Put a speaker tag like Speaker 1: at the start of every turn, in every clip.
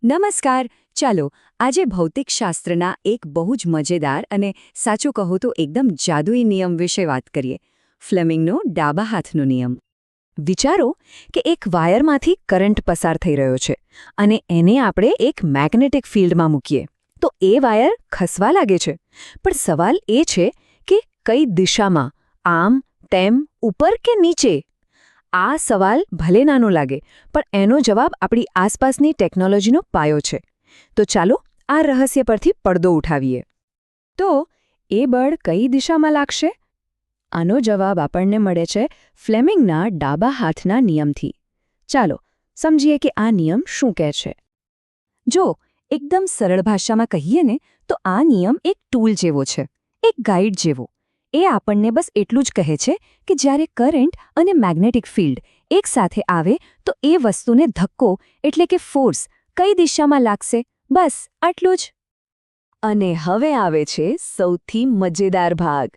Speaker 1: નમસ્કાર. ચાલો આજે ભૌતિકશાસ્ત્રના એક બહુ જ મજેદાર અને સાચું કહું તો એકદમ જાદુઈ નિયમ વિશે વાત કરીએ. ફ્લેમિંગનો ડાબા હાથનો નિયમ. વિચારો કે એક વાયરમાંથી કરંટ પસાર થઈ રહ્યો છે અને એને આપણે એક મેગ્નેટિક ફિલ્ડમાં મૂકીએ તો એ વાયર ખસવા લાગે છે. પણ સવાલ એ છે કે કઈ દિશામાં, આમ, તેમ, ઉપર કે નીચે? આ સવાલ ભલે નાનો લાગે, પણ એનો જવાબ આપણી આસપાસની ટેકનોલોજીનો પાયો છે. તો ચાલો આ રહસ્ય પરથી પડદો ઉઠાવીએ. તો એ બળ કઈ દિશામાં લાગશે? આનો જવાબ આપણને મળે છે ફ્લેમિંગના ડાબા હાથના નિયમથી. ચાલો સમજીએ કે આ નિયમ શું કહે છે. જો એકદમ સરળ ભાષામાં કહીએ ને તો આ નિયમ એક ટૂલ જેવો છે, એક ગાઈડ જેવો. એ આપણને બસ એટલું જ કહે છે કે જ્યારે કરંટ અને મેગ્નેટિક ફિલ્ડ એકસાથે આવે તો એ વસ્તુને ધક્કો એટલે કે ફોર્સ કઈ દિશામાં લાગશે, બસ આટલું જ. અને હવે આવે છે સૌથી મજેદાર ભાગ.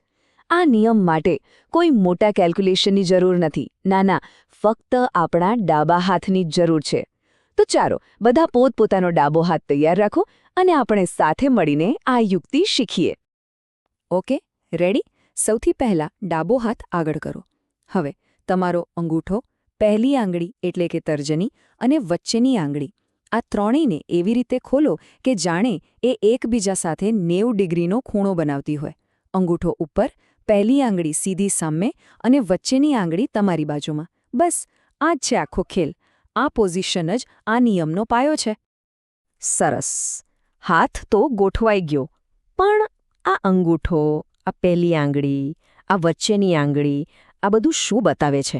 Speaker 1: આ નિયમ માટે કોઈ મોટા કેલ્ક્યુલેશનની જરૂર નથી. ના, ફક્ત આપણા ડાબા હાથની જ જરૂર છે. તો ચાલો બધા પોતપોતાનો ડાબો હાથ તૈયાર રાખો અને આપણે સાથે મળીને આ યુક્તિ શીખીએ. Okay, ready? સૌથી પહેલાં ડાબો હાથ આગળ કરો. હવે તમારો અંગૂઠો, પહેલી આંગળી એટલે કે તર્જની અને વચ્ચેની આંગળી આ ત્રણેયને એવી રીતે ખોલો કે જાણે એ એકબીજા સાથે 90 ડિગ્રીનો ખૂણો બનાવતી હોય. અંગૂઠો ઉપર, પહેલી આંગળી સીધી સામે અને વચ્ચેની આંગળી તમારી બાજુમાં. બસ આ જ છે આખો ખેલ. આ પોઝિશન જ આ નિયમનો પાયો છે. સરસ, હાથ તો ગોઠવાઈ ગયો. પણ આ અંગૂઠો, આ પહેલી આંગળી, આ વચ્ચેની આંગળી, આ બધું શું બતાવે છે?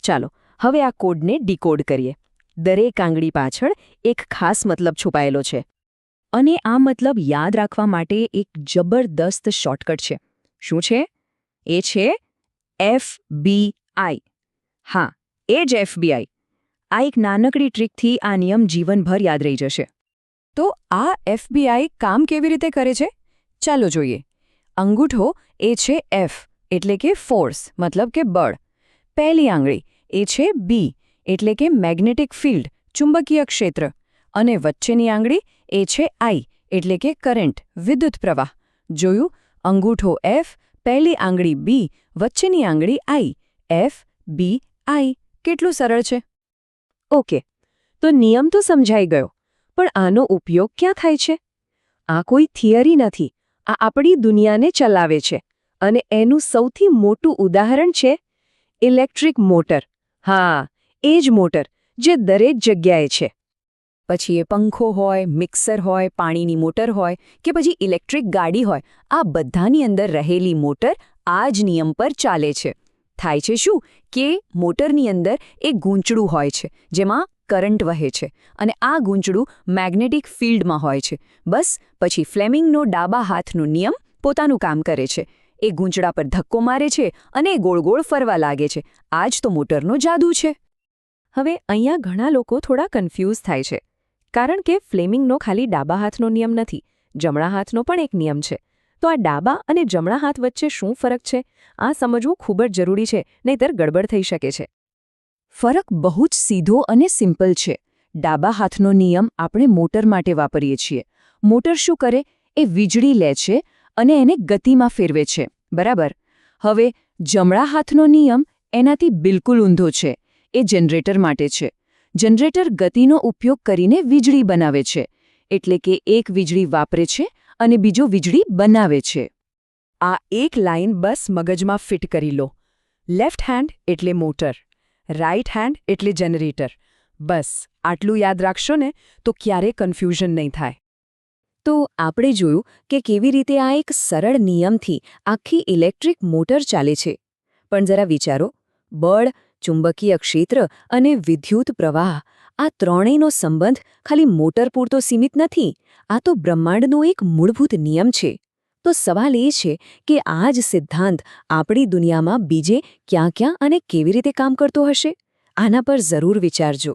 Speaker 1: ચાલો હવે આ કોડને ડીકોડ કરીએ. દરેક આંગળી પાછળ એક ખાસ મતલબ છુપાયેલો છે. અને આ મતલબ યાદ રાખવા માટે એક જબરદસ્ત શોર્ટકટ છે. શું છે? એ છે FBI. હા, એ જ FBI. આ એક નાનકડી ટ્રીકથી આ નિયમ જીવનભર યાદ રહી જશે. તો આ FBI કામ કેવી રીતે કરે છે? ચાલો જોઈએ. અંગૂઠો એ છે F એટલે કે ફોર્સ, મતલબ કે બળ. પહેલી આંગળી એ છે B એટલે કે મેગ્નેટિક ફિલ્ડ, ચુંબકીય ક્ષેત્ર. અને વચ્ચેની આંગળી એ છે I એટલે કે કરંટ, વિદ્યુત પ્રવાહ. જોયું? અંગૂઠો F, પહેલી આંગળી B, વચ્ચેની આંગળી I. FBI. કેટલું સરળ છે? ઓકે, તો નિયમ તો સમજાઈ ગયો, પણ આનો ઉપયોગ ક્યાં થાય છે? આ કોઈ થિયરી નથી. આ આપણી દુનિયાને ચલાવે છે. અને એનું સૌથી મોટું ઉદાહરણ છે ઇલેક્ટ્રિક મોટર. હા, એ જ મોટર જે દરેક જગ્યાએ છે. પછી એ પંખો હોય, મિક્સર હોય, પાણીની મોટર હોય કે પછી ઇલેક્ટ્રિક ગાડી હોય, આ બધાની અંદર રહેલી મોટર આ જ નિયમ પર ચાલે છે. થાય છે શું કે મોટરની અંદર એક ગૂંચળું હોય છે જેમાં કરંટ વહે છે અને આ ગૂંચળું મેગ્નેટિક ફિલ્ડમાં હોય છે. બસ પછી ફ્લેમિંગનો ડાબા હાથનો નિયમ પોતાનું કામ કરે છે. એ ગૂંચળા પર ધક્કો મારે છે અને ગોળ ગોળ ફરવા લાગે છે. આ જ તો મોટરનો જાદુ છે. હવે અહીંયા ઘણા લોકો થોડા કન્ફ્યુઝ થાય છે, કારણ કે ફ્લેમિંગનો ખાલી ડાબા હાથનો નિયમ નથી, જમણા હાથનો પણ એક નિયમ છે. તો આ ડાબા અને જમણા હાથ વચ્ચે શું ફરક છે? આ સમજવું ખૂબ જ જરૂરી છે, નહીંતર ગડબડ થઈ શકે છે. ફરક બહુ જ સીધો અને સિમ્પલ છે. ડાબા હાથનો નિયમ આપણે મોટર માટે વાપરીએ છીએ. મોટર શું કરે? એ વીજળી લે છે અને એને ગતિમાં ફેરવે છે, બરાબર? હવે જમણા હાથનો નિયમ એનાથી બિલકુલ ઊંધો છે. એ જનરેટર માટે છે. જનરેટર ગતિનો ઉપયોગ કરીને વીજળી બનાવે છે. એટલે કે એક વીજળી વાપરે છે અને બીજો વીજળી બનાવે છે. આ એક લાઈન બસ મગજમાં ફિટ કરી લો. લેફ્ટ હેન્ડ એટલે મોટર, રાઈટ હેન્ડ એટલે જનરેટર. બસ આટલું યાદ રાખશો ને તો ક્યારેય કન્ફ્યુઝન નહીં થાય. તો આપણે જોયું કે કેવી રીતે આ એક સરળ નિયમથી આખી ઇલેક્ટ્રિક મોટર ચાલે છે. પણ જરા વિચારો, બળ, ચુંબકીય ક્ષેત્ર અને વિદ્યુત પ્રવાહ, આ ત્રણેયનો સંબંધ ખાલી મોટર પૂરતો સીમિત નથી. આ તો બ્રહ્માંડનો એક મૂળભૂત નિયમ છે. તો સવાલ એ છે કે આ જ સિદ્ધાંત આપણી દુનિયામાં બીજે ક્યાં અને કેવી રીતે કામ કરતો હશે? આના પર જરૂર વિચારજો.